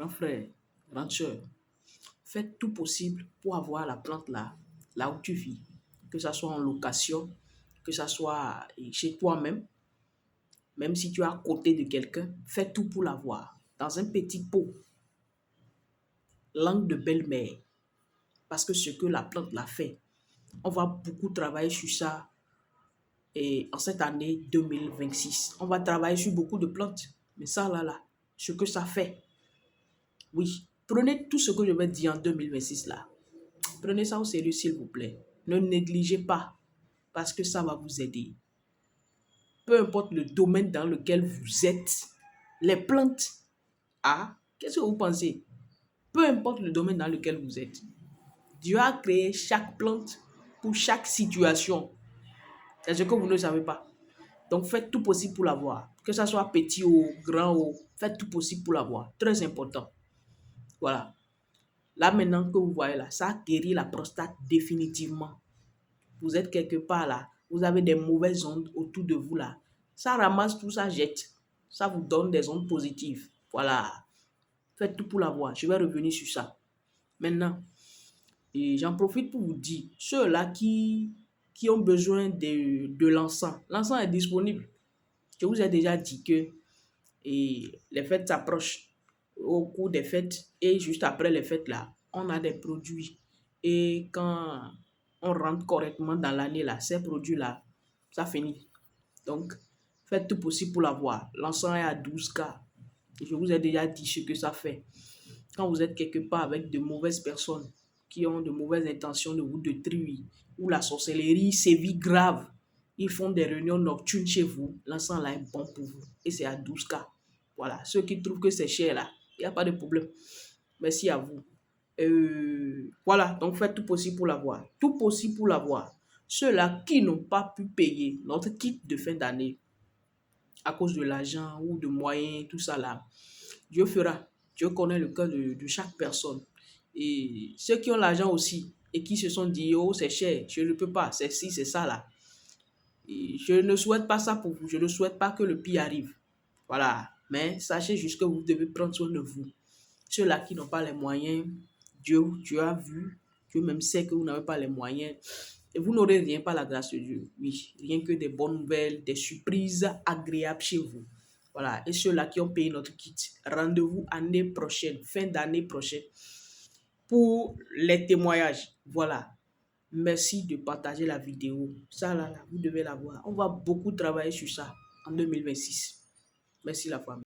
grand frère, grande soeur, faites tout possible pour avoir la plante là où tu vis. Que ça soit en location, que ça soit chez toi-même, même si tu es à côté de quelqu'un, fais tout pour l'avoir. Dans un petit pot, langue de belle-mère, parce que ce que la plante l'a fait, on va beaucoup travailler sur ça et en cette année 2026. On va travailler sur beaucoup de plantes. Mais ça, là, ce que ça fait, oui. Prenez tout ce que je vais dire en 2026, là. Prenez ça au sérieux, s'il vous plaît. Ne négligez pas, parce que ça va vous aider. Peu importe le domaine dans lequel vous êtes, les plantes, ah, qu'est-ce que vous pensez? Peu importe le domaine dans lequel vous êtes, Dieu a créé chaque plante pour chaque situation. C'est ce que vous ne savez pas. Donc, faites tout possible pour l'avoir. Que ça soit petit ou grand ou, faites tout possible pour l'avoir. Très important. Voilà. Là, maintenant que vous voyez là, ça guérit la prostate définitivement. Vous êtes quelque part là, vous avez des mauvaises ondes autour de vous là. Ça ramasse tout, ça jette. Ça vous donne des ondes positives. Voilà. Faites tout pour l'avoir. Je vais revenir sur ça. Maintenant, et j'en profite pour vous dire, ceux-là qui ont besoin de l'encens, l'encens est disponible. Je vous ai déjà dit que les fêtes s'approchent. Au cours des fêtes et juste après les fêtes, là, on a des produits. Et quand on rentre correctement dans l'année, là, ces produits-là, ça finit. Donc, faites tout possible pour l'avoir. L'encens est à 12K. Je vous ai déjà dit ce que ça fait. Quand vous êtes quelque part avec de mauvaises personnes qui ont de mauvaises intentions de vous détruire, où la sorcellerie sévit grave, ils font des réunions nocturnes chez vous, l'encens là est bon pour vous. Et c'est à 12K. Voilà. Ceux qui trouvent que c'est cher là, il n'y a pas de problème. Merci à vous. Voilà, donc faites tout possible pour l'avoir. Tout possible pour l'avoir. Ceux-là qui n'ont pas pu payer notre kit de fin d'année à cause de l'argent ou de moyens, tout ça là, Dieu fera. Dieu connaît le cœur de chaque personne. Et ceux qui ont l'argent aussi et qui se sont dit, oh, c'est cher, je ne peux pas, c'est ci, c'est ça là. Et je ne souhaite pas ça pour vous. Je ne souhaite pas que le pire arrive. Voilà. Mais sachez juste que vous devez prendre soin de vous. Ceux-là qui n'ont pas les moyens, Dieu a vu, Dieu même sait que vous n'avez pas les moyens. Et vous n'aurez rien par la grâce de Dieu. Oui, rien que des bonnes nouvelles, des surprises agréables chez vous. Voilà. Et ceux-là qui ont payé notre kit, rendez-vous année prochaine, fin d'année prochaine, pour les témoignages. Voilà. Merci de partager la vidéo. Ça, là, vous devez la voir. On va beaucoup travailler sur ça en 2026. Merci la famille.